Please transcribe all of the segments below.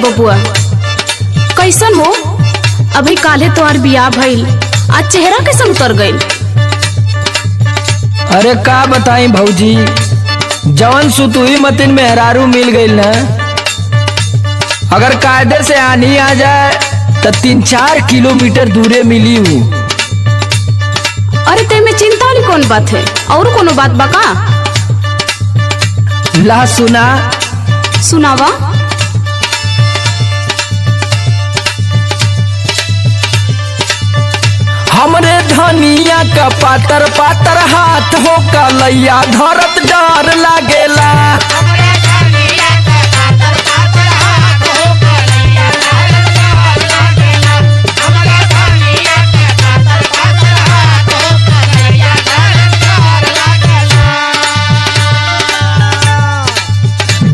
बबुआ कैसन हो? अभी काले तोहर बियाह भइल, आज चेहरा कैसन उतर गइल? अरे का बताई भौजी, जवन सुतुई मतिन मेहरारू मिल गइल ना, अगर कायदे से आनी आ जाए तो 3-4 किलोमीटर दूरे मिली हूँ। अरे ते में चिंता वाली कौन बात है? और कोनो बात बा का? ला सुना। सुनावा। हमरे धनिया का पातर पातर हाथ हो कलैया धरत डर लागेला।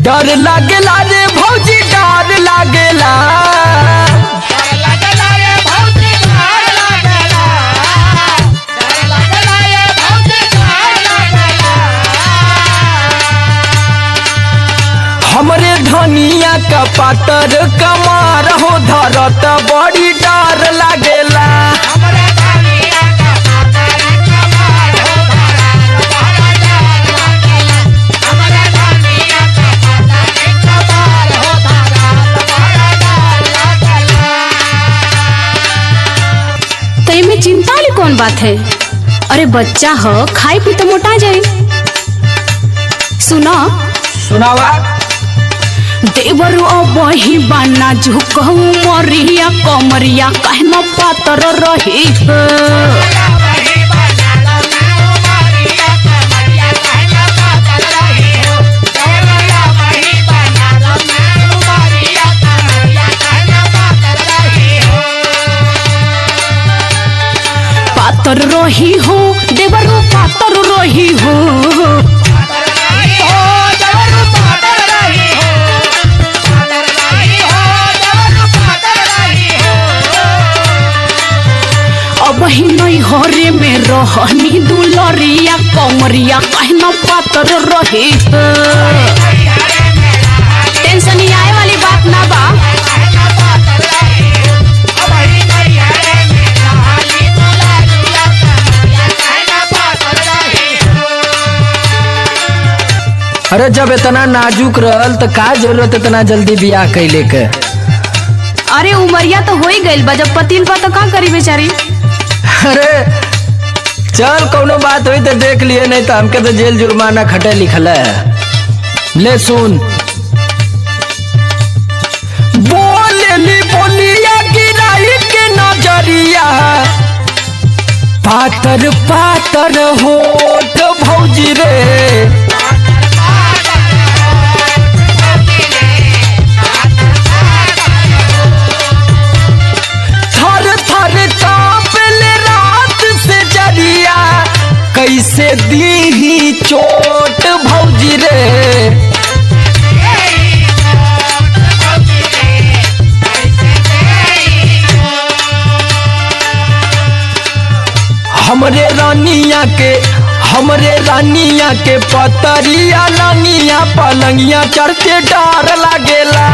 डर लागेला रे भौजी, डर लागेला। हमरे धनिया का पातर कमार हो धरत बड़ी डर लागेला। में चिंता वाली कौन बात है? अरे बच्चा हो, खाई पी तो मोटा जाए। सुना। सुनावा। देवरू अबही बाना झुकहू मरिया कमरिया कहना पातर रही पातर रही हो, देवरू पातर रही हो। अबही नहीं हरे में रहनी दुलरिया कमरिया कहना पातर रही। टेंशन ही आए वाली बात ना बा। अरे जब इतना नाजुक रहल तो का जरूरत इतना जल्दी बियाह कैले के? अरे उमरिया तो हो ही गइल बा, जब पतिल बा तो का करी बेचारी। अरे चल कोनो बात हुई तो देख लिए, नहीं तो हमके तो जेल जुर्माना खटे लिखल है। ले सुन। बोलेली बोलिया गिराई के नजरिया पातर पातर होठ भौजी रे। कैसे दी चोट भौजी रे। हमरे रानिया के पतरिया लानिया पलंगिया चढ़ते डर लागेला।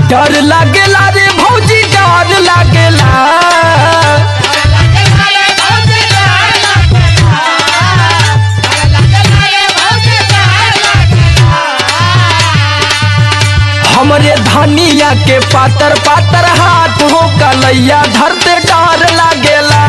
डर लागेला रे भौजी, डर लागेला। हमरे धनिया के पातर पातर हाथ हो कलैया धरते डर लागेला।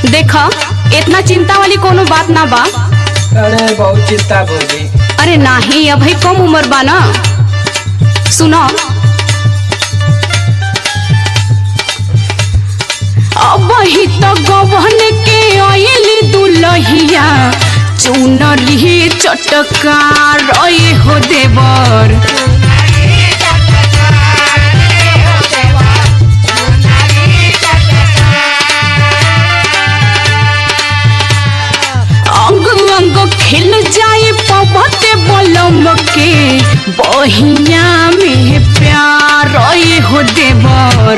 देखा, इतना चिंता वाली कोनो बात ना बा। अरे बहुत चिंता भौजी। अरे नाही, अभी कम उम्र बा ना। सुनो। अबही तो गवन के आइली दुलहिया चुनरी चटका रही हो देवर। हिल जाए पवते बलम के बहिया में प्यार हो देवर।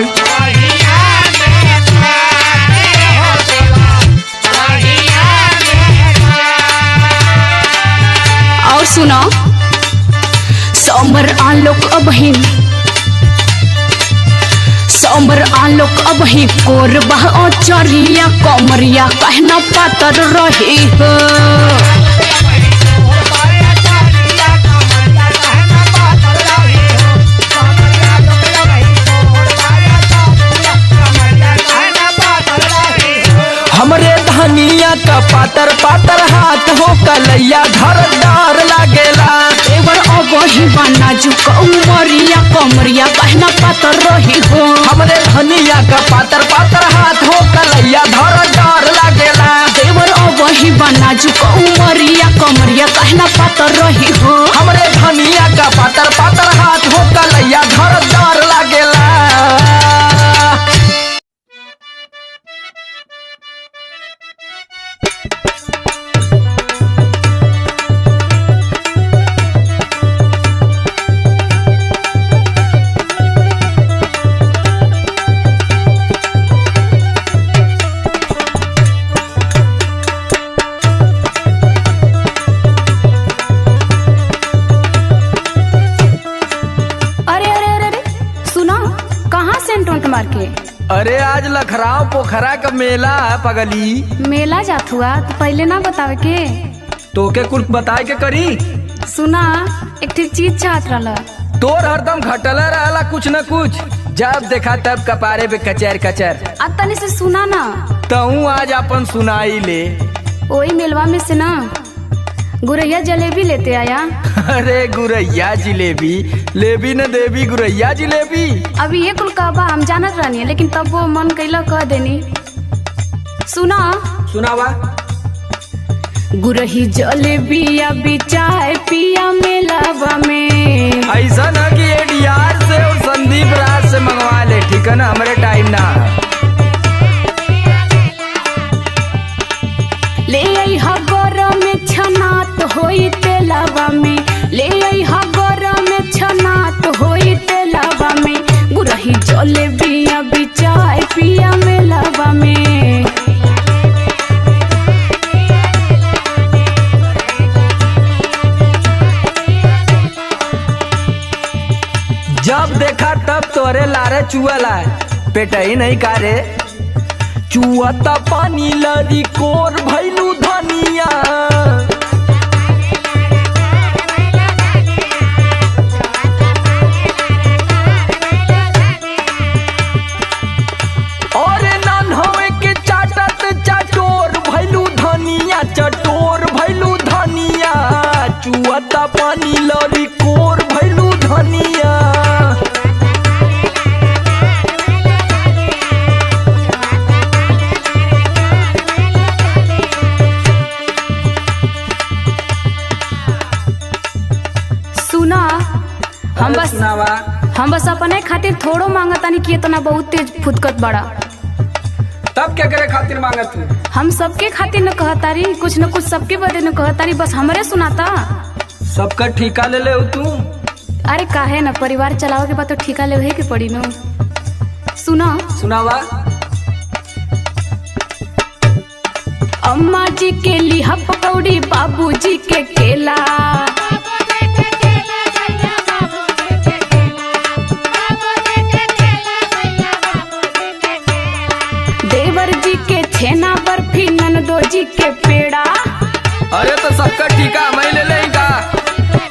और सुनो समर आलोक अबही कोरबा चरिया कमरिया कहना पातर रही हो। हमरे धनिया का पातर पातर हाथ हो कलैया धारदार लागेला। देवर अबही बना झुक उमरिया कमरिया कहना पातर रही हो। हमरे धनिया का पातर पातर हाथ हो कलैया धारदार लागेला। देवर अबही बना झुक उमरिया कमरिया कहना पातर रही हो। हमरे धनिया का पातर पातर हाथ हो कलैया धारदार लागेला। मार के। अरे आज लखराव पोखरा का मेला है पगली। मेला जात हुआ तो पहले ना बतावे के। तोके कुछ बताए के करी। सुना एक ठीक चीज चाहत रहा। तोर हरदम घटला रहला कुछ न कुछ, जब देखा तब कपारे पे कचर कचर। अब तनी से सुना ना। तू आज अपन सुनाई ले। वही मेलवा में से ना गुरैया जलेबी लेते आया। अरे गुरैया जिलेबी लेबी न देवी गुरैया जिलेबी। अभी ये कुल कहबा हम जानत रहनी है, लेकिन तब वो मन कैला कह देनी। सुनावा। गुरही जलेबी अभी चाय पिया मेलावा में। ऐसा न कि एडीआर से और संदीप राज से मंगवा ले, ठीक है ना, हमारे टाइम ना। ले आई गरम में छनात होई तेलावा में। ले आई गरम में छनात होई तेलावा में। गुरही जलेबी अभी चाय पिया मेलावा में। जब देखा तब तोरे लारे चुअला, पेट ही नहीं कारे। चुअता पानी लरी कोर भैलू धनिया। और नन होए के चाटत चटोर भैलू धनिया, चटोर भैलू धनिया। चुअता पानी लरी कोर भैलू धनिया। हम बस अपने खातिर थोड़ो मांगतानी कि इतना बहुत तेज फुदकत बड़ा। तब क्या करे खातिर मांगत तू? हम सबके खातिर न कहतारी, कुछ न कुछ सबके बदे न कहतारी, बस हमरे सुनाता। सबका ठिका ले ले तू। अरे काहे न, परिवार चलावे के बाद तो ठिका ले के पड़ी न। सुनावा। अम्मा जी के लिहा पकौड़ी, बाबू जी के केला। देवर जी के छेना बर्फी, ननदो जी के पेड़ा। अरे तो सबका ठीका मैं ले लेगा।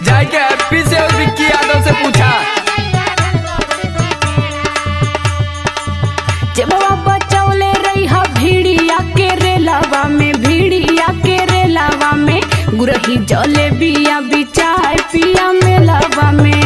जाए के हैप्पी से और विक्की यादव से पूछा। जब बाबा चौले रही हा भीड़िया के रेलावा में, भीड़िया के रेलावा में। गुरही जलेबिया भी चाय पिया मेलावा में।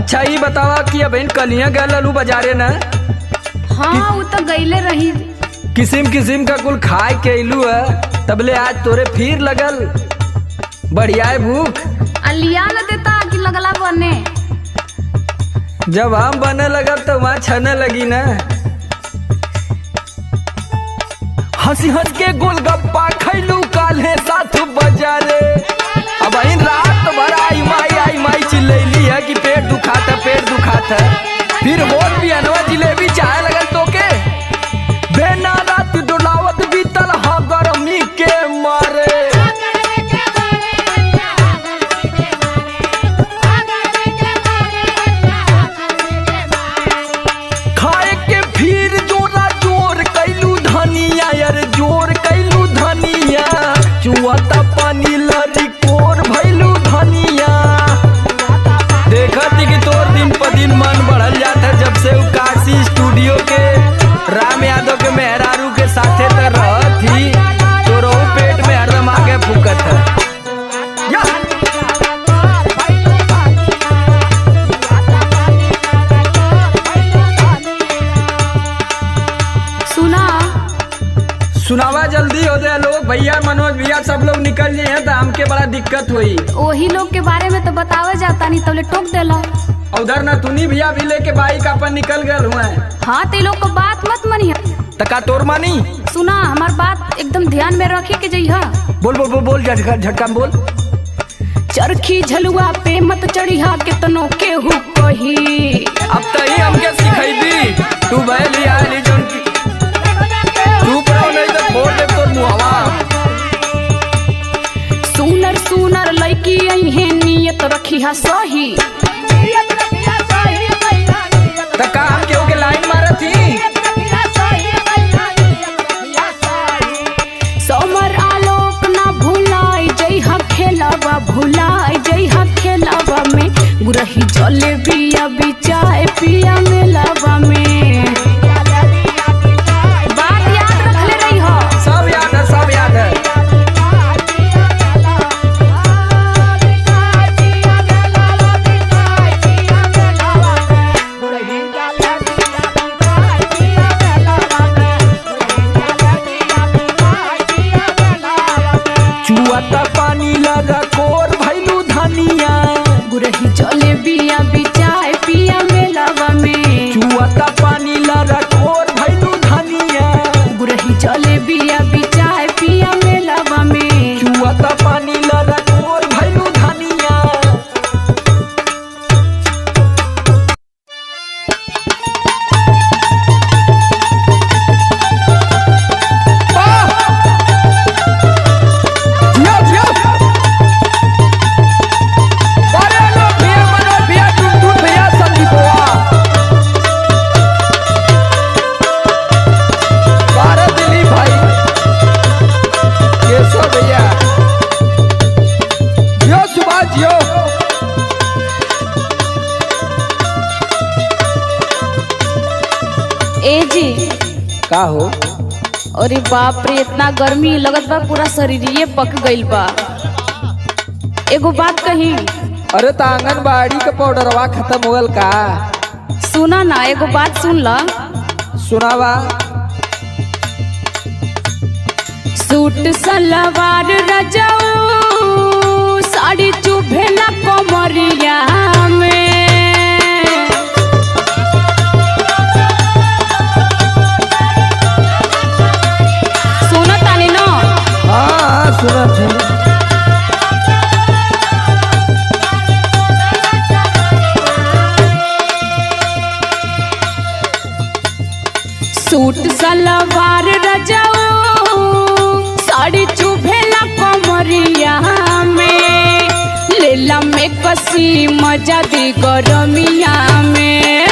अच्छा ही बतावा कि अब इन कलियां गए ललू बाजारे न हाँ वो तो गईले रही। किसिम किसिम का कुल खाए के अइलू है तबले आज तोरे फिर लगल बढ़िया है भूख। अलिया न देता कि लगला बने। जब हम बने लगब तो वहाँ छने लगी ना। हंसी हंस के गोलगप्पा खैलू काले साथ बाजारे। अब इन रात भर आई माई चिल्लैली है कि पेट दुखाता फिर होत भी अनवा जिलेबी चाहे लगल तोके। बेना रात डोलावत बीतल हा गरमी के मारे। खाए के फिर जोरा जोर कैलू धनिया यार जोर कैलू धनिया। चुआता पानी लरी कोर भैलू धनिया। देखा थी कि तोर दिन पर दिन मन बढ़ल जाता जब से वो काशी स्टूडियो के राम यादव के मेहरारू के साथे तर रहत थी तो रो पेट में हरदम आगे फूकत है। या! सुनावा जल्दी हो जाए लोग भैया मनोज भैया सब लोग निकल जाए हैं तो हमके बड़ा दिक्कत हुई। वही लोग के बारे में तो बतावे जाता नहीं तो टोक देला। उधर न तुनी भैया भी लेके बाइक अपन निकल गए हुए। हाँ ते लोग को बात मत मनी। तका तोर मानी सुना हमार बात एकदम ध्यान में रखे के जइहा। बोल बोल बोल बोल झटका बोल। चरखी झलुआ पे मत चढ़िया कितनो केहू कही। अब तो ही हमके सिखैबी तू भैली आली जोन की तू पढ़ो नहीं तो फोड़ दे तोर मुहावा। सुनर लड़की आई है नियत रखिया सही। तका हम केहू के लाइन मारा थी। समर आलोक ना भुलाई जइहा खेलावा में गुरही जले बिया बिचाए पिया मेलावा में। बात याद रखले रही हो। सब याद है। चुआता पानी लगा कोर भैलू धनिया। गुरही जले बिया बिचाए पिया मेलावा में। चुआता पानी लगा कोर भैलू धनिया। गुरही जले बिया बिचाए पिया मेलावा में। चुआता पानी लगा कोर भैलू धनिया। ए जी का हो? अरे बाप रे इतना गर्मी लगत बा पूरा शरीरिये पक गइल बा। एगो बात कही। अरे तो आंगनबाड़ी का पाउडरवा खत्म हो गल का? सुना ना एगो बात सुन ला। सुनावा। सूट सलवार रजाऊ साड़ी चुभेला कमरिया में। सुनत है। सूट सलवार रजाऊ साड़ी चुभेला कमरिया में। लेला में कसी मजा दी गरमिया में।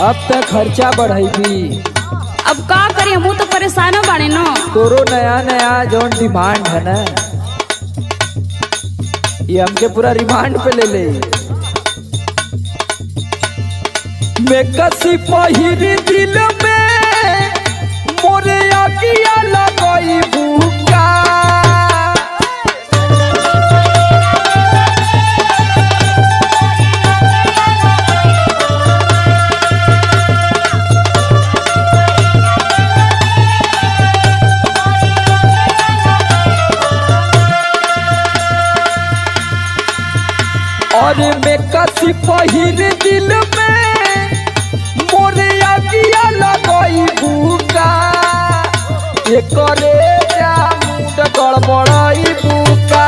अब तक खर्चा बढ़ेगी। अब का करी हम तो परेशान बाड़े न। तोरो नया जौन डिमांड है ना ये हमके पूरा रिमांड पे ले ले। मैं कसी पहिरी दिल में मोरे अगिया लगई बुका। और मैं कसी पहिर दिल में मोरे अगिया लगई बुका। एकरे जा मुंड गड़बड़ई बुका।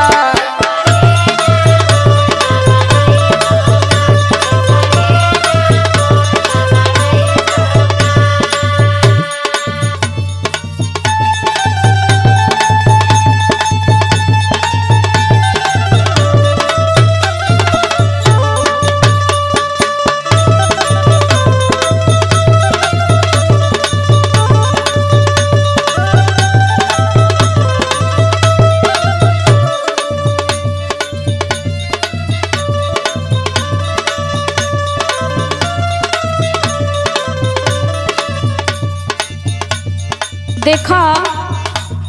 देखा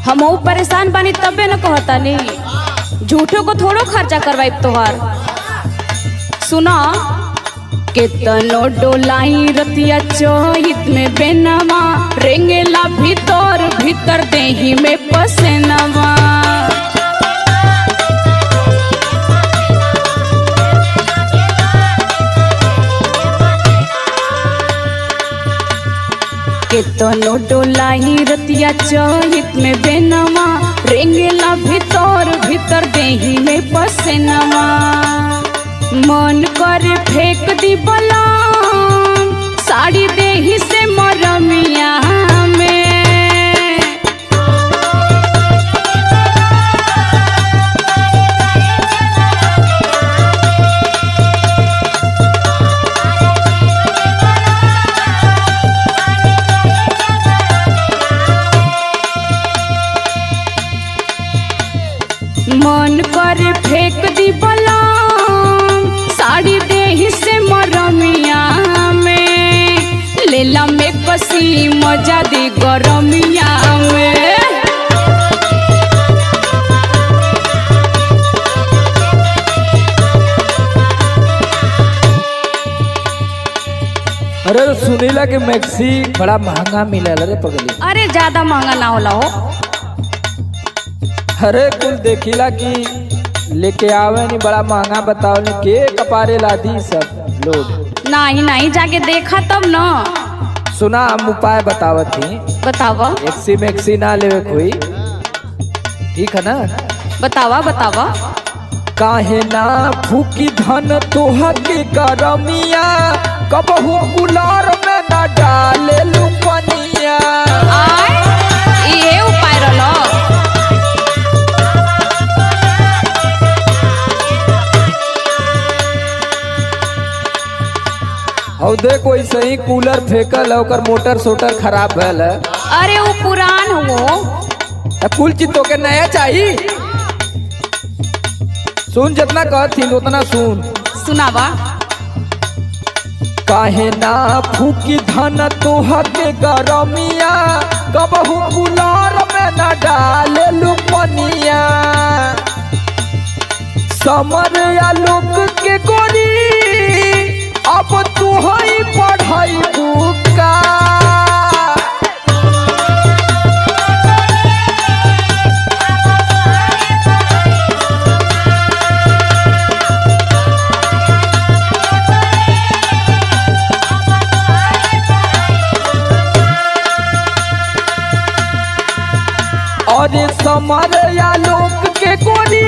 हमहू परेशान बानी तबे न कहता नहीं, झूठो को थोड़ो खर्चा करवाई तोहार। सुना केतनो डोलाई रतिया चोहित में बेनवा, रेंगेला भीतर भीतर देही में पसेनवा। केतनो डोलाई रतिया चोहित में बेनवा, रेंगेला भीतर भीतर देही में पसेनवा। मन करे फेंक दी बलाम साड़ी देही से मरमिया में। मन करे फेंक दी बलाम साड़ी देही से मरमिया में। लेला में कसी मजा दी गरमिया में। अरे सुनीला के मैक्सी बड़ा महंगा मिलल रे पगली। अरे ज्यादा महंगा ना होला हो। अरे कुल देखिला कि लेके आवे नहीं बड़ा महंगा बताओ नहीं के कपारे लादी सब लोग। नहीं नहीं जाके देखा तब न। सुना हम उपाय बतावत थी। बतावा। एक्सी मैक्सी ना लेवे कोई, ठीक है ना? बतावा बतावा। काहे ना फूकी धन तोह के गरमिया, कबहू कुलार में ना डाले लुपनिया। आय ये उपाय रहलो। और देखो ऐसे ही कूलर फेंकल है, ओकर मोटर सोटर खराब भल है। अरे वो पुरान हो। कुल चीज तो के नया चाहिए। सुन जितना कहती उतना सुन। सुनावा। काहे ना फूकी धन तोह के गरमिया, कबहू कुलार में न डाले लुपनिया। समर या लोग के गोरी अब तू ही पढ़ाई बुका। और समर या लोग के गोरी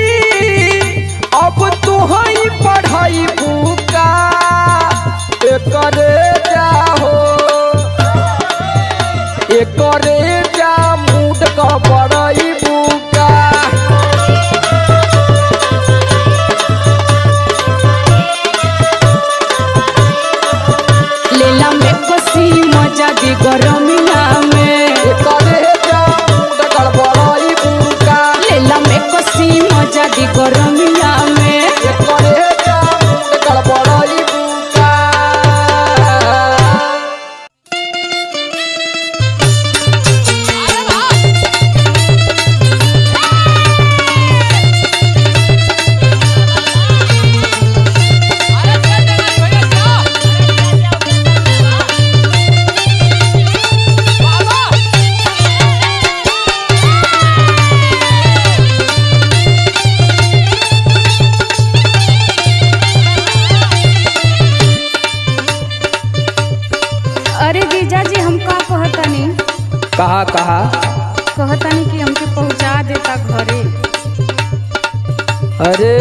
अब तू ही पढ़ाई बुका। एकरे जाहो एकरे जा मूड का बड़ाई बुका। लेला में कसी मजा दी गरमिया में। एकरे जा मूड का बड़ाई बुका। लेला में कसी मजा दी गरमिया में। एकरे जा मूड का बड़ाई बुका। अरे कहा कहा कहतानी कि हमके पहुंचा देता घरे। अरे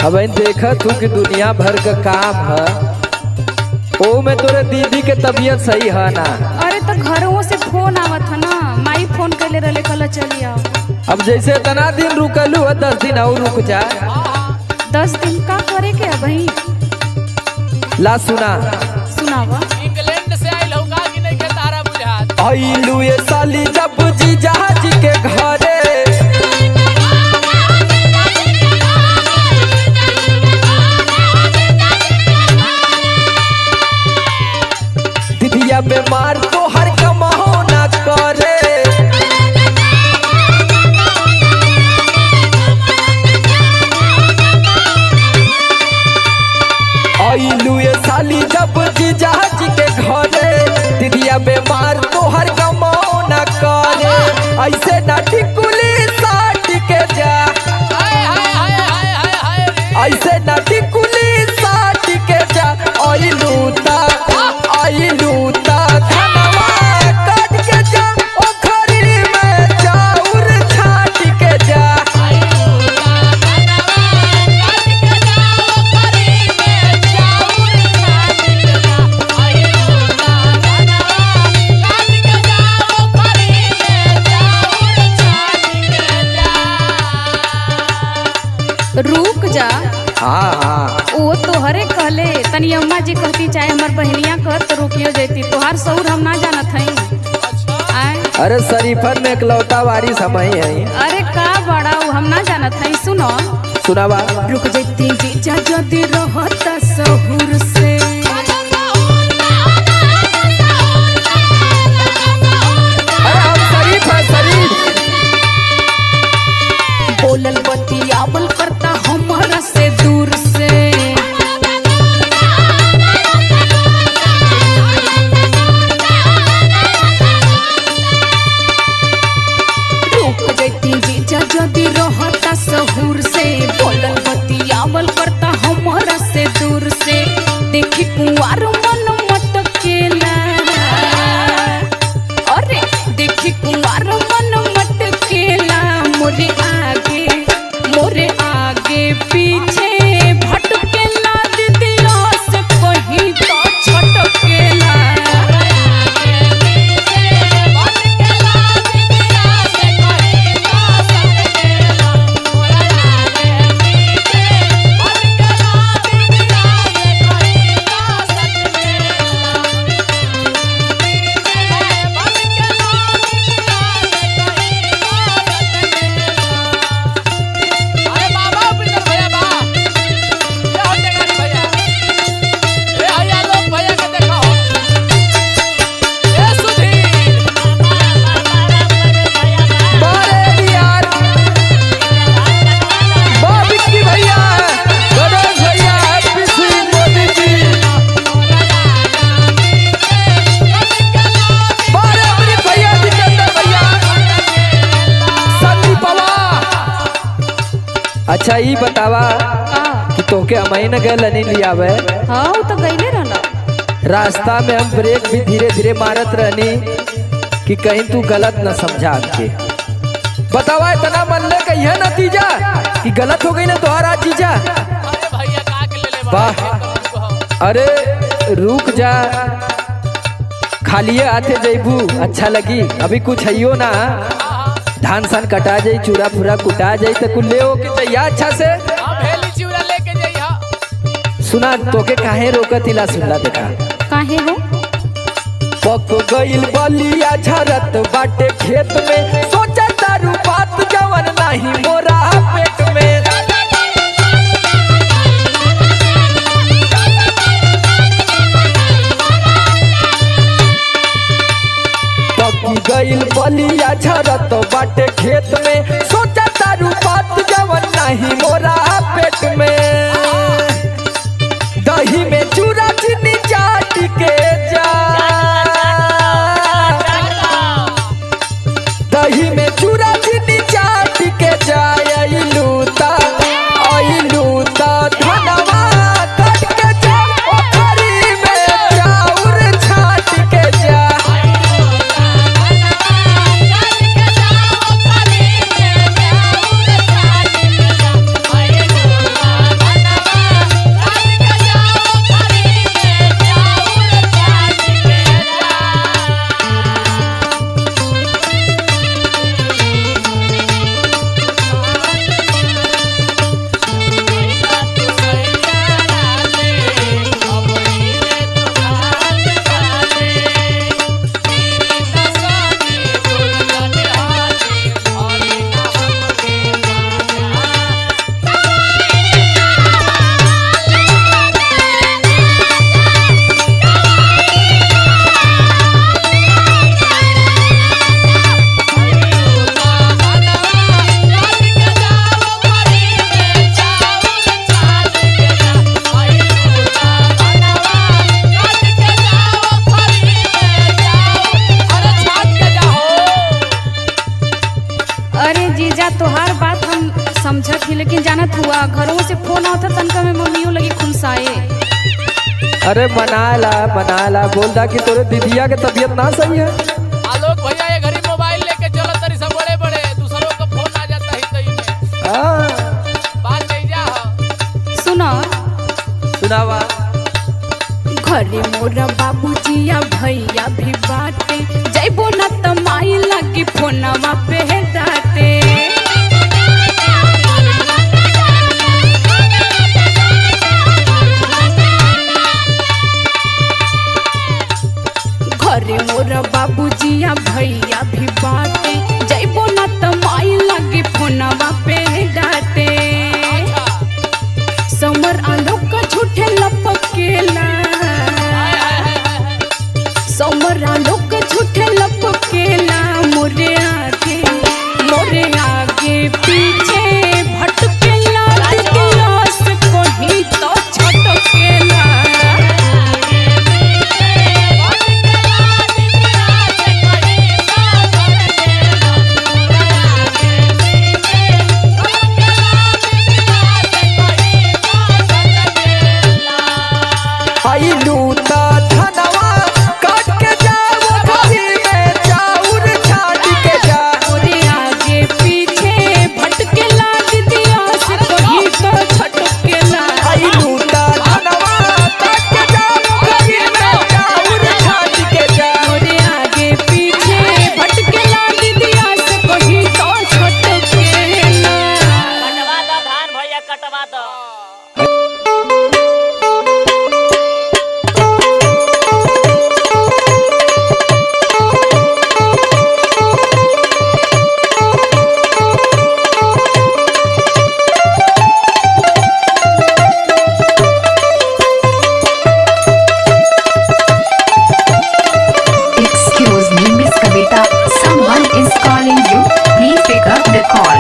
अब देखा तू कि दुनिया भर का काम है, ओ में तोरे दीदी के तबीयत सही है ना। अरे तो घरों से फोन आवत है ना, माई फोन कैले रहले कल चली आओ। अब जैसे तना दिन रुकलू है 10 दिन और रुक जा। 10 दिन का करे के भाई? ला सुना सुनावा। इंग्लैंड से आइल होगा कि नहीं के तारा बुझात। आइलू ये साली जब जीजा जी के घरे, दीदिया बीमार तो हर कमाओ ना करे। आइलू ये साली जब जीजा जी के घरे, दीदिया बीमार तो हर कमाओ ना करे। ऐसे ना टिकुली साट के जा, हाय हाय हाय हाय हाय हाय रे। ऐसे ना टिकुली साट के जा। आइलू ता धनवा काट के जा, ओखरी में चाउर छाट के जा। रुक जा। हाँ हाँ वो तोहरे कहले, तनी अम्मा जी कहती चाहे हमार बहनिया कहत तो रुकियो जैती। तोहार सौर हम ना जानत हई। आए अरे शरीफन में इकलौता वारिस हम ही हैं। अरे का बड़ा वो हम ना जानत हई। सुनो सुनावा। रुक जैती जीजा जदी रहत सहूर से। अरे हम शरीफ है शरीफ। बोलल बतियावल करता हमारा से दूर से। रुक जैती जीजा जदी रहता सहूर से। बोलल बतियावल करता हमारा से दूर से। देखी कुंवार मन मटकेला, अरे देखी कुंवार मन मटकेला। मोरे आगे पीछे भटकेला, दीदिया से कहीं तो छटकेला। अरे बाबा बिंदर भैया बा। ये होते गाड़ी भैया। ए भैया लोग भैया के देखा हो। ए सुधीर। बारे यार, बाबिक्की भैया, गणेश भैया, पीसी मोदी जी। बारे अमरीक भैया, जितेंद्र भैया, संदीपवा। अच्छा ये बतावा कि तोके अमई न गए नहीं लियावे। हाँ वो तो गईले रहला। रास्ता में हम ब्रेक भी धीरे धीरे मारत रहनी कि कहीं तू गलत न समझा के। बतावा इतना मन ले कही है नतीजा कि गलत हो गई ना तुम्हारा चीजा। अरे भैया का के ले ले बा। वाह। अरे रुक जा, खालिए हाथे जैबू अच्छा लगी। अभी कुछ है ना, धान सान कटा जाई, चूड़ा फूरा कुटा जाई तो कुल ले के चाहिए अच्छा से। हां भेली चिवड़ा लेके जइहा। सुना तोके काहे रोकत इला सुनला देखा। काहे हो? पक गइल बलिया झरत बाटे खेत में, सोचा तारू बात जवन नहीं मोरा पेट में। पक गइल बलिया झरत बाटे खेत में, सोचा तारू बात जवन नहीं मोरा पेट में। दही में चूरा चीनी चाट के जा, दही में चूरा चीनी चाट के जा। आइलू ता धनवा काट के जा, ओखरी में चाउर छाट के जा। जानत हुआ घरों से फोन आता तनका में मम्मियों लगी खुमसाए। अरे मना ला बोल दा कि तोरे दीदिया के तबीयत ना सही है। आलोक भैया ये घड़ी मोबाइल लेके चलत तरी सब बड़े बड़े दूसरों का फोन आ जाता ही तई में हाँ बात नहीं जा। सुनो सुनावा। घरे मोरा बाबूजिया भैया भी बाटे, जैबो न त माई लगी फोनवा पे डाटे। घरे मोरा बाबूजिया भैया भी बाटे, जैबो न त माई लगी फोनवा पे डाटे। समर आलोक का झूठे लपकेला, समर आलोक का झूठे लपकेला। मोरे आगे पीछे भटकेला, दिदिया से कहीं तो छटकेला। आई लूटा धनवा काट के जाओ घड़ी में चाउर छाट के जा। मोरे आगे पीछे भटकेला, दिदिया से कहीं तो छटकेला। आई लूटा धनवा काट के जाओ घड़ी में चाउर छाट के जा। मोरे आगे पीछे भटकेला, दिदिया से कहीं तो छटकेला। कटवा दो धान भैया कटवा दो। Excuse me, Miss Kavita. Someone is calling you. Please pick up the call.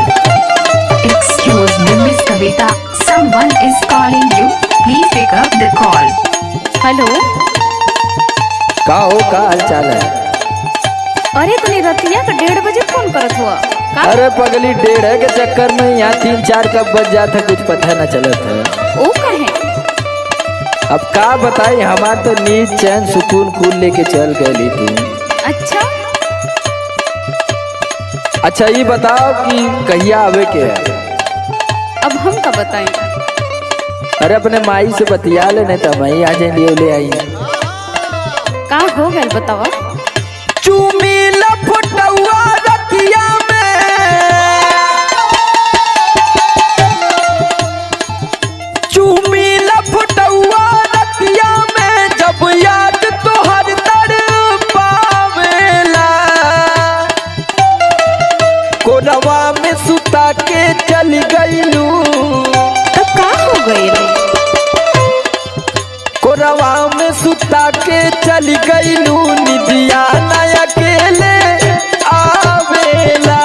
Excuse me, Miss Kavita. Someone is calling you. Please pick up the call. Hello, का हो का हाल चाल है? अरे तनी रतिया का 1:30 बजे फोन करत हुआ का? अरे पगली 1:30 के चक्कर में यहाँ 3-4 कब बज जाता कुछ पता न चलत है। ओ कहे अब का बताई, हमार तो नींद चैन सुकून कुल लेके चल गई तू। अच्छा अच्छा ये बताओ कि कहिया आवे के है? अब हम का बताएं? अरे अपने माई से बतिया ले, नहीं तो मैं आ जाए ले आई। का हो गए बतावा? चूमी लफटुआ रतिया में, चूमी लफटुआ रतिया में, जब याद तो हर तर पावेला। कोरवा में सुता के चल गईलू, तो का हो गए रे? कोरवा में सुता के चल गईलू, निदिया ना अकेले आवेला।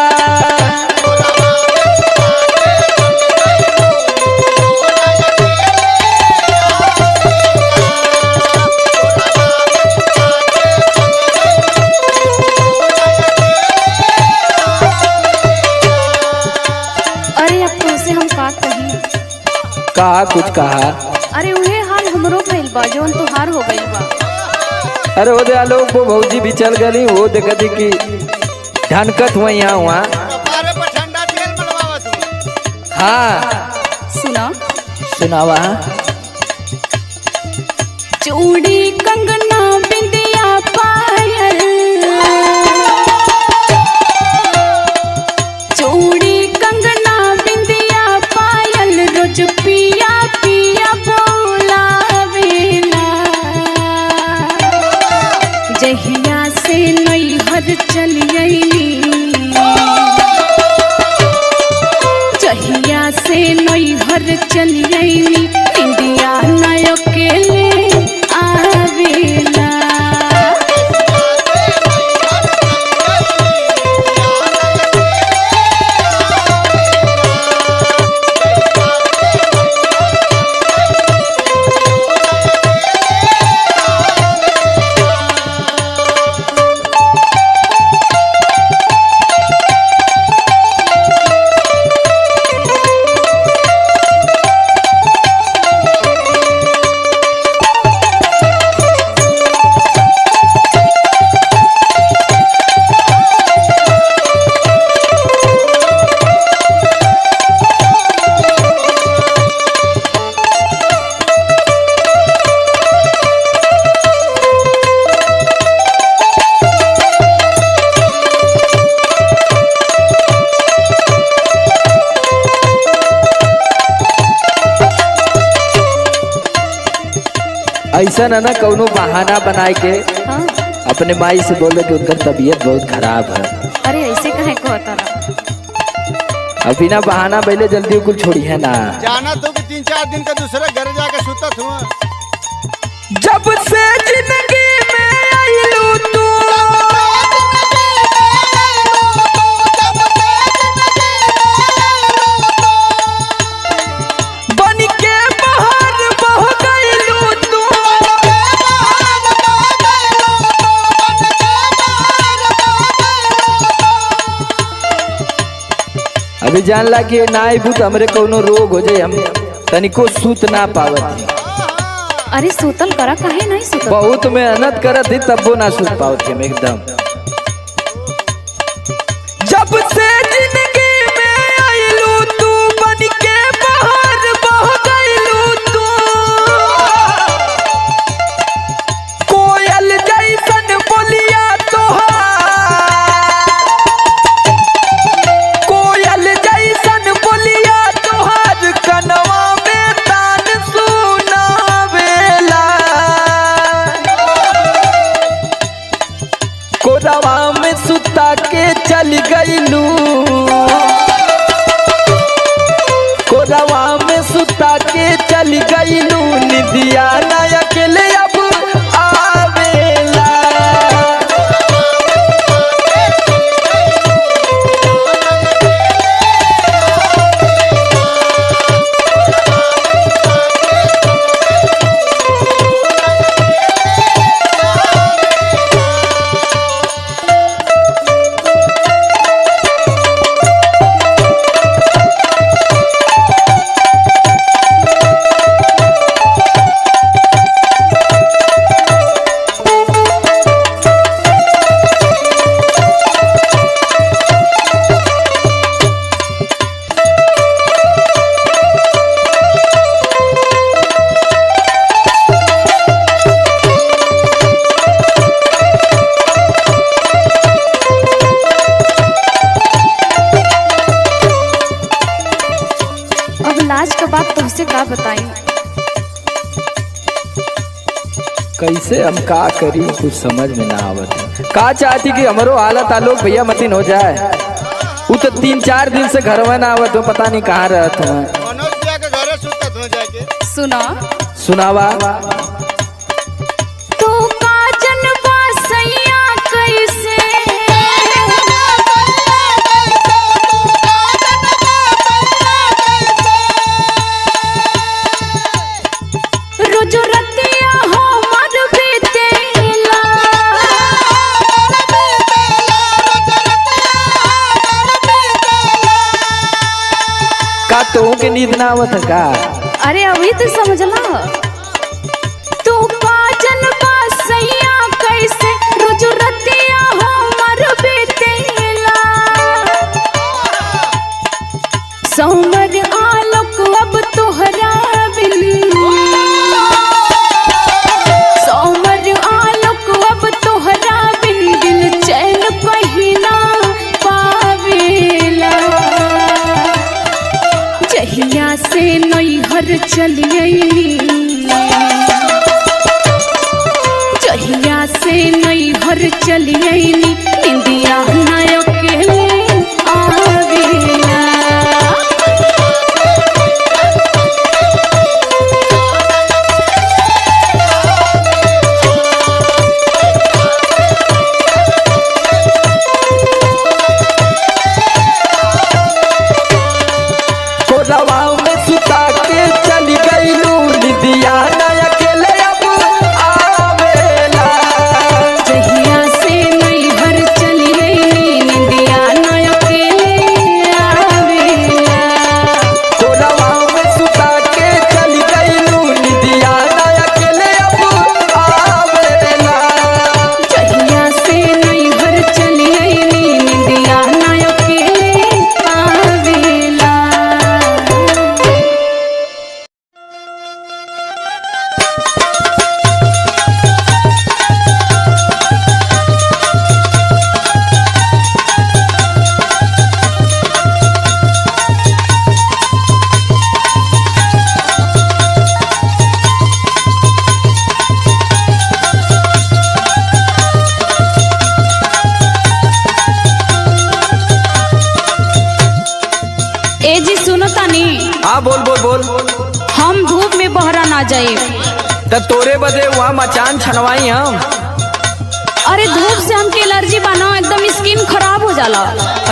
अरे अब तो उसे हम का कही? कहा कुछ कहा? अरे उहे हाल हमरो भइल बा जौन तुहार हो गइल बा। अरे वो दे आलोक वो भौजी भी चल गई, वो देखती कि ढनकत हुआ यहाँ हुआ। हाँ सुना सुनावा। चूड़ी कंगना बिंदिया पायल, चूड़ी कंगना बिंदिया पायल, रोज पिया पिया बोलावेला। जहिया से नैहर चली अइली, जहिया से नैहर चली अइली, इंडिया न अकेले आवेला। ऐसा ना कौनो बहाना बनाए के हाँ? अपने माई से बोले कि उनका तबीयत बहुत खराब है। अरे ऐसे कहे को होता रहा। अब बिना बहाना पहले जल्दी कुल छोड़ी है ना। जाना तो कि 3-4 दिन का दूसरे घर जाके सुतत हुआ। जब से जिंदगी में आइलू तू बन के बाहर बह गइलू तू। अभी जानला कि ना आइबू तो हमरे कोनो रोग हो जाए, हम तनिको सूत ना पावत। अरे सूतल करा काहे नहीं सूतल? बहुत मेहनत करत थी तब वो ना सुन पाओ थे एकदम। जब से जिंदगी में आइलू तू बन के बाहर बह गइलू तू। कोयल जैसन बोलिया तोहार, कोयल जैसन बोलिया तोहार कनवा में तान सुनावेला। कोरवा में सुता के चल गइलू, कोरवा में सुता के चल गइलू। निदिया ना अकेले अब आवेला। अब लाज का बात तुमसे का बताई। कैसे हम का करी कुछ समझ में ना आवत है। का चाहती कि हमारो हालत आलोक भैया मतीन हो जाए। वो तो 3-4 दिन से घर में ना आवत हो, पता नहीं कहाँ रहत है। मनोज भैया के घरे सुतत हुआ जाके। सुना सुनावा। तू काजन बासैया कैसे रोज रतिया हमर बीतेला। का तो के नींद ना आवत है का? अरे अभी तो समझला। तू काजन बासैया कैसे रोज रतिया हमर बीतेला। समर आलोक अब तोहरा बिन, समर आलोक अब तोहरा बिन दिल चैन कहीं ना पावेला। जहिया से नैहर चलिए, जहिया से नैहर चलिए इंदिया ना अकेले आवेला। कोरवा में सुता के चल गइलू। निदिया ना अकेले अब आवेला। जहिया से नैहर चलिए इंदिया ना अकेले आवेला। कोरवा में सुता के चल गइलू। निदिया ना अकेले अब आवेला। जहिया से नैहर चलिए इंदिया ना अकेले आवेला। बोल। हम धूप में बहरा ना जाए। त तोरे बदे वहाँ मचान छनवाई हम। अरे धूप से हमके एलर्जी बना, एकदम स्किन खराब हो जाला।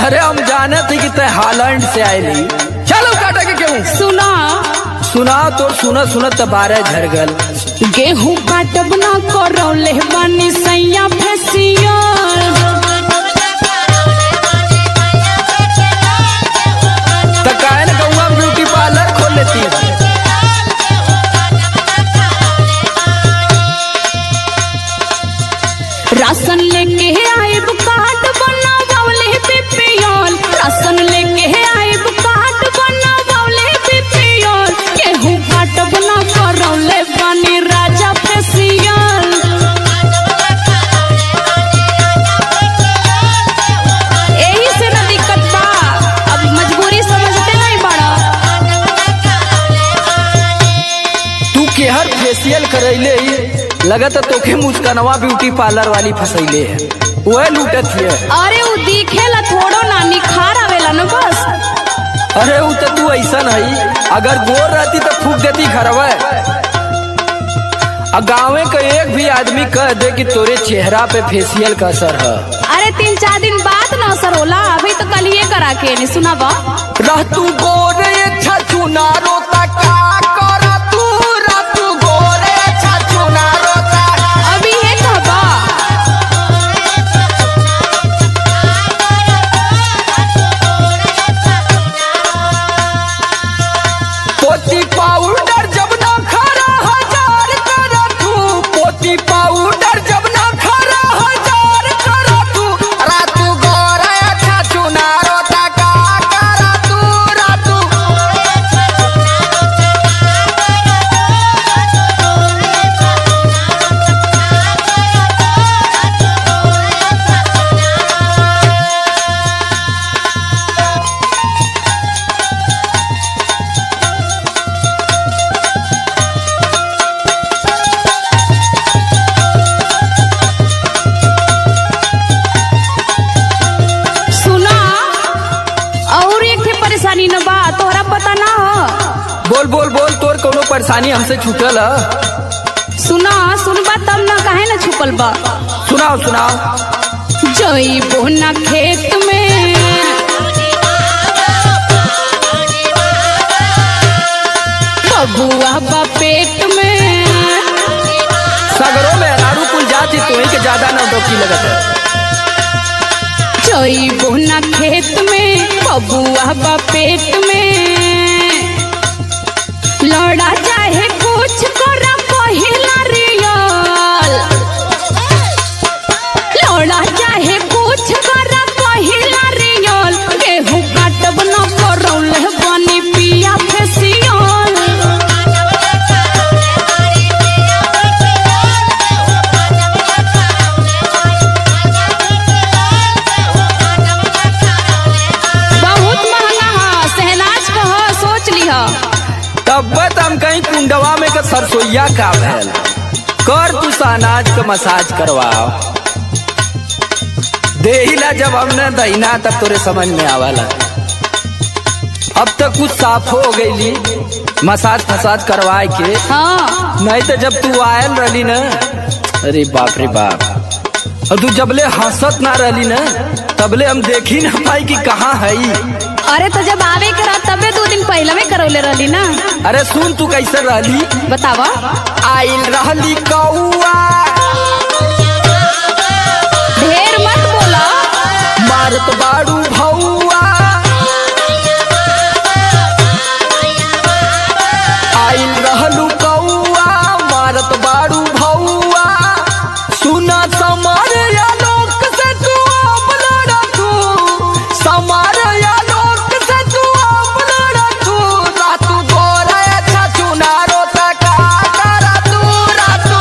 अरे हम जाने थे कि ते हालैंड से आयली। चलो काटा के क्यों सुना सुना तो सुनत त बारह झड़ गल। गेहूं काटब ना करौले बानी सैया फेसियल। त काहे न कहूँगा ब्यूटी पार्लर खोल लेती है। राशन लेके आइब कार्ड बनावले बीपीएल। राशन लेके आइब कार्ड बनावले बीपीएल। गेहूं काटब ना करौले बानी राजा फेसियल। यही से ना दिक्कत बा, अब मजबूरी समझते नहीं बड़ा। तू केहर फेशियल करैले लगत तोखे मुस्कानवा ब्यूटी पार्लर वाली फसैले है, वह लूटत है। अरे वो दिखेला थोड़ो ना, निखार आवेला न बस। अरे वो तो तू ऐसा नहीं, अगर गोर रहती तो फूक देती घरवा। गाँव का एक भी आदमी कह दे कि तोरे चेहरा पे फेशियल का असर है। अरे 3-4 दिन बाद ना असर होला, अभी तो कल ये करा के नहीं सुना बा। रह तू गोरे छछु ना रोता का करा तू, रह तू गोरे छछु ना रोता। अभी है कहबा पोती पाउडर जब ना खरा हजार करा तू, पोती पाउडर जब ना खरा हजार करा तू। रातू गोरे छछु ना रोता का करा तू, रातू। सुना और एक ठे परेशानी न बा, तोहरा पता ना हो। बोल बोल बोल, तोर कोनो परेशानी हमसे छूटल है? सुना सुनबा तब ना, काहे ना छुपल बा। सुनाओ सुनाओ। जइबो ना खेत में बबुआ बा पेट में। सगरों में रारू कुल जाती तो ही के ज्यादा ना डोकी लगत है। जइबो ना खेत में बबुआ बा पेट में। लड़ा चाहे कुछ करा पहिला रियल। लड़ा चाहे कुछ करा पहिला रियल। गेहूं काटब ना करौले बनी पिया फेसियल। बहुत महंगा है, सहनाज का है, सोच लिहा। तब हम कहीं कुंडवा में का सरसोईया का भैल कर तू सहनाज का मसाज करवाओ। देहिला जब हमने दहीना तब तोरे समझ में आवाला। अब तक कुछ साफ हो गईली मसाज फसाज करवाए के। हाँ नहीं तो जब तू आयल रही न, अरे बाप रे बाप। और तू जबले हंसत ना रही न, तबले हम देखी ना पाई कि कहाँ है। अरे तो जब आवे करा तबे 2 दिन पहले में करौले रहली ना। अरे सुन तू कैसे रहली, बतावा। आइल रहली कौआ, ढेर मत बोला। मारत बाड़ू भौआ। आइल रहलू कौआ, मारत बाड़ू भौआ। सुना समार आलोक से तू अब लड़ा तू, समार आलोक से तू अब लड़ा तू। रातू गोरा छछु ना रोता का करा तू, रातू।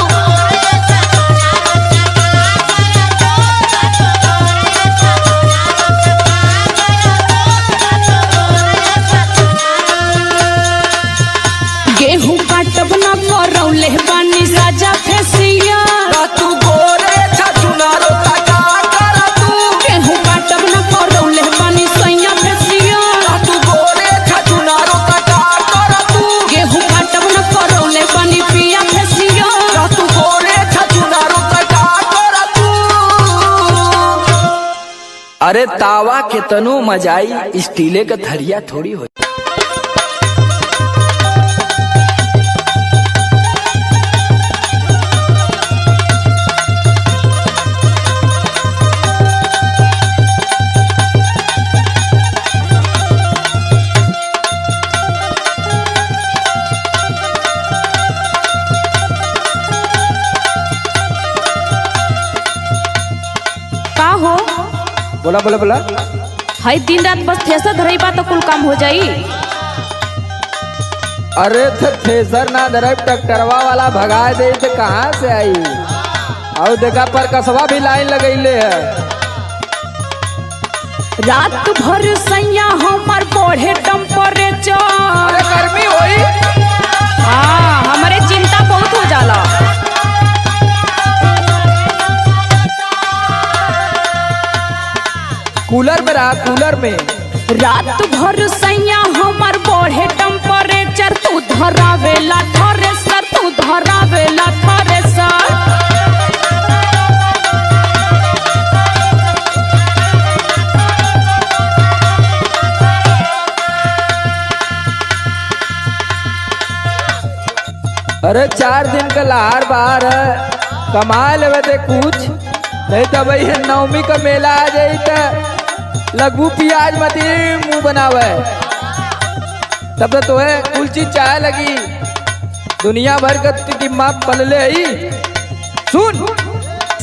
गेहूं काटब ना करौले बानी राजा फेसियल। रातू गोरे छछु ना रोता का करा तू। गेहूं काटब ना करौले बानी सैया फेसियल। रातू गोरे छछु ना रोता का करा तू। अरे तावा के तनु मजाई स्टीले का थरिया थोड़ी हो। का हो बोला बोला बोला। हई दिन रात बस थ्रेसर धरई बा तो कुल काम हो जाई। अरे तो थ्रेसर ना धरब ट्रैक्टरवा वाला भगा दे तो कहाँ से आई। और देखा पर कसवा भी लाइन लगैले है। रात भर सैया हमार बढ़े टेम्परेचर। अरे गर्मी होई। हाँ हमारे चिंता बहुत हो जाला। कूलर में रहा कूलर में। रात भर सैया हमार बढ़े टेम्परेचर। तू धरावेला थ्रेसर, तू धरावेला थ्रेसर। अरे 4 दिन का लहार बाहर है, कमा लेवे दे कुछ, नहीं तो भाई नवमी का मेला आ जाई तो लगभू प्याज मती मुंह बनावे। तब तो है कुल चीज चाहे लगी। दुनिया भर का टिम्मा पलले ही। सुन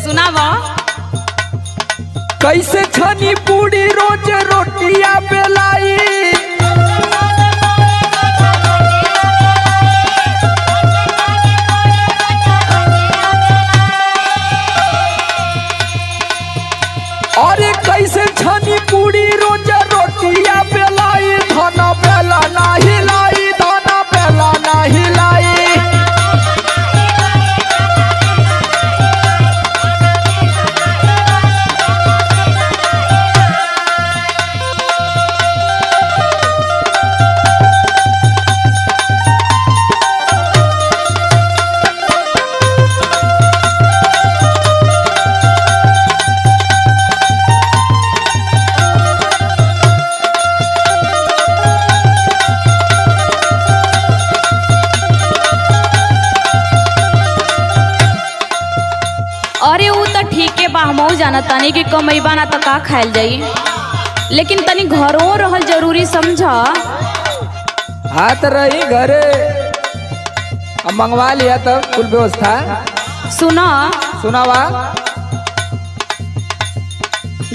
सुनावा। कैसे छनी पूरी रोज रोटिया बेलाई। अरे कैसे छनी पूरी रोज रोटिया बेलाई। धना बेला ना हिलाई, धना बेला ना हिलाई। अरे वो तो ठीक है बा, हमहू जाना तनी कि कमैबा ना तो का खायल जाई। लेकिन तनी घरों रहल जरूरी समझा। हाथ रही घरे, अब मंगवा लिया तब कुल व्यवस्था। सुना सुनावा।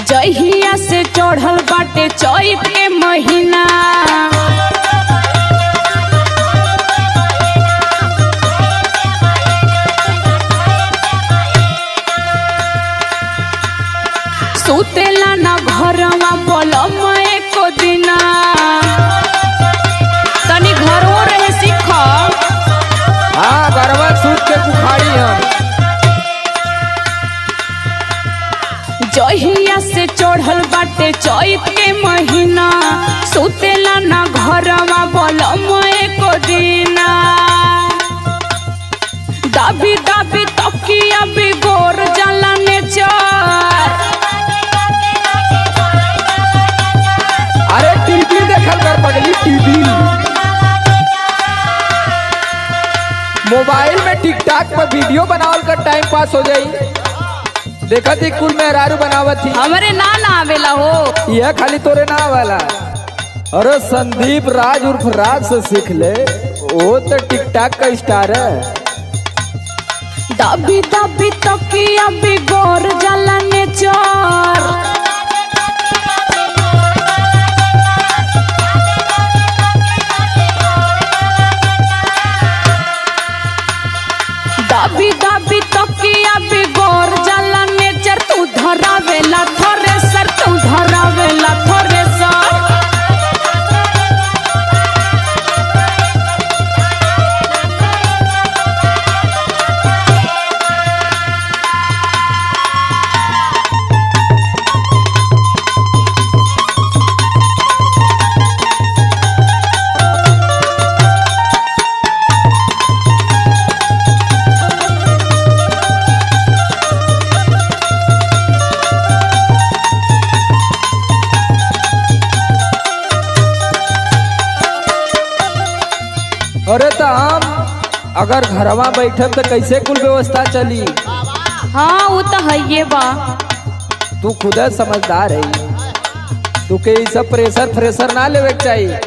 जहिया से चढ़ल बाटे चैत के महीना। सुतेला ना घरवा बोलम एको दिना। तनी घरों रहे सीख। हाँ गरबा सूत के बुखारी हम। जहिया से चढ़ल बाटे चैत के महीना। सुतेला ना घरवा बोलम एको दिना। दाबी दाबी तकिया बिगोर जाला नेचर। अरे टीवी देखल कर पगली, टीवी मोबाइल में टिकटॉक पर वीडियो बनावल कर टाइम पास हो जाई। देखा थी कुल मेहरारू बनावत थी। हमरे ना आवेला हो। यह खाली तोरे ना वाला। अरे संदीप राज उर्फ राज से सीख ले, वो तो टिकटॉक का स्टार है। दाबी दाबी तकिया बिगोर जाला नेचर। दाबी दाबी तकिया बिगोर जाला नेचर। तू धरावेला थ्रेसर, तू धरावेला थ्रेसर। तबे तो हम अगर घरवा बैठब तो कैसे कुल व्यवस्था चली। हाँ वो तो है ये बा। तू खुद समझदार है, तू के ई सब प्रेशर फ्रेशर ना लेवे के चाहिए।